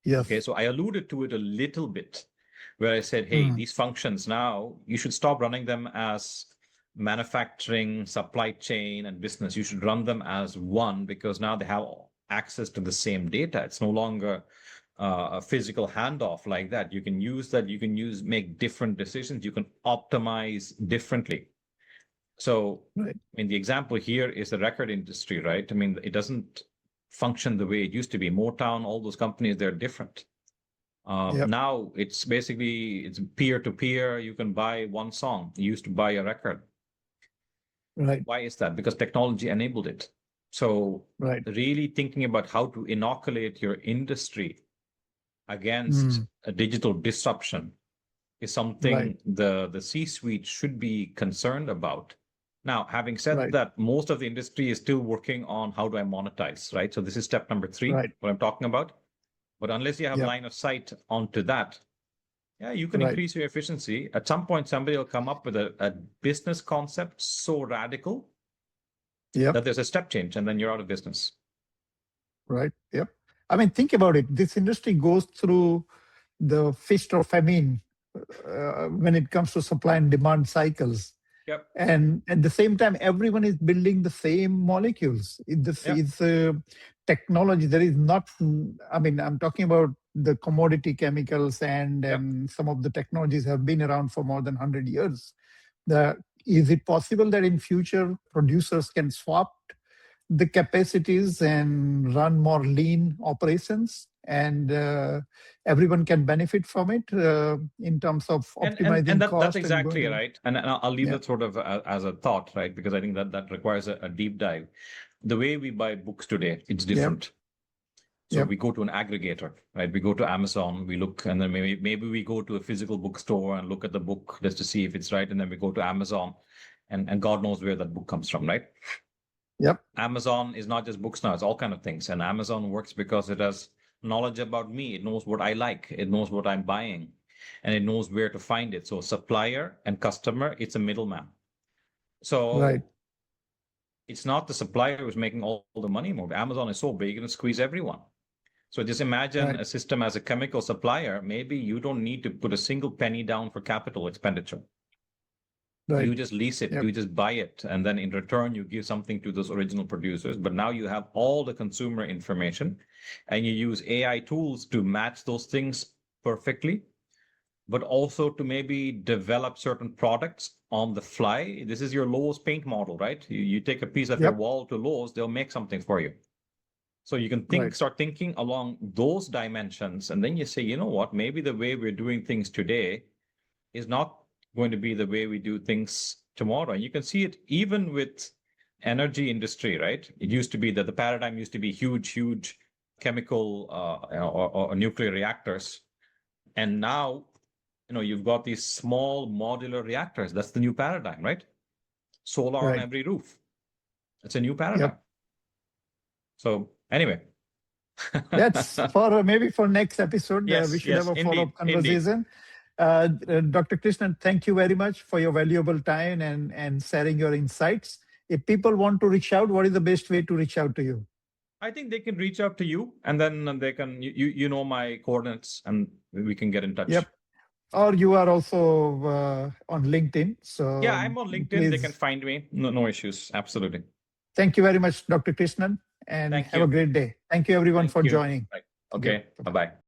Yes. Okay, so I alluded to it a little bit, where I said, hey, these functions now, you should stop running them as manufacturing, supply chain, and business. You should run them as one, because now they have access to the same data. It's no longer a physical handoff like that. You can use that. You can make different decisions. You can optimize differently. So, Right. I mean, the example here is the record industry, right? I mean, it doesn't function the way it used to be. Motown, all those companies, they're different. Now it's basically, it's peer to peer. You can buy one song. You used to buy a record. Right. Why is that? Because technology enabled it. So really thinking about how to inoculate your industry against a digital disruption is something the C-suite should be concerned about. Now, having said that, most of the industry is still working on how do I monetize, right? So this is step number 3, what I'm talking about. But unless you have line of sight onto that, yeah, you can increase your efficiency. At some point, somebody will come up with a business concept so radical that there's a step change, and then you're out of business. Right. Yep. I mean, think about it. This industry goes through the feast or famine when it comes to supply and demand cycles. Yep. And at the same time, everyone is building the same molecules. It's technology. There is not, I mean, I'm talking about the commodity chemicals and some of the technologies have been around for more than 100 years. Is it possible that in future producers can swap the capacities and run more lean operations, and everyone can benefit from it in terms of optimizing and cost? that's exactly right. And I'll leave that sort of as a thought, right? Because I think that requires a deep dive. The way we buy books today, it's different. So we go to an aggregator, right? We go to Amazon, we look, and then maybe we go to a physical bookstore and look at the book just to see if it's right. And then we go to Amazon, and God knows where that book comes from, right? Yep. Amazon is not just books now, it's all kind of things. And Amazon works because it has knowledge about me. It knows what I like. It knows what I'm buying, and it knows where to find it. So supplier and customer, it's a middleman. So it's not the supplier who's making all the money more. Amazon is so big, and squeeze everyone. So just imagine a system as a chemical supplier. Maybe you don't need to put a single penny down for capital expenditure. You just lease it, you just buy it, and then in return, you give something to those original producers. But now you have all the consumer information, and you use AI tools to match those things perfectly, but also to maybe develop certain products on the fly. This is your Lowe's paint model, right? You take a piece of your wall to Lowe's, they'll make something for you. So you can start thinking along those dimensions, and then you say, you know what, maybe the way we're doing things today is not going to be the way we do things tomorrow. And you can see it even with energy industry, right? It used to be that the paradigm used to be huge chemical or nuclear reactors. And now, you've got these small modular reactors. That's the new paradigm, right? Solar on every roof. It's a new paradigm. So anyway. That's for maybe for next episode. Yes, We should yes, have a indeed, follow-up conversation. Dr. Krishnan, thank you very much for your valuable time and sharing your insights. If people want to reach out, what is the best way to reach out to you? I think they can reach out to you, and then they can, you know my coordinates, and we can get in touch. Yep. Or you are also on LinkedIn. So yeah, I'm on LinkedIn. please. They can find me. No issues. Absolutely. Thank you very much, Dr. Krishnan, and have a great day. Thank you, everyone, for joining. Okay. Yep. Bye-bye.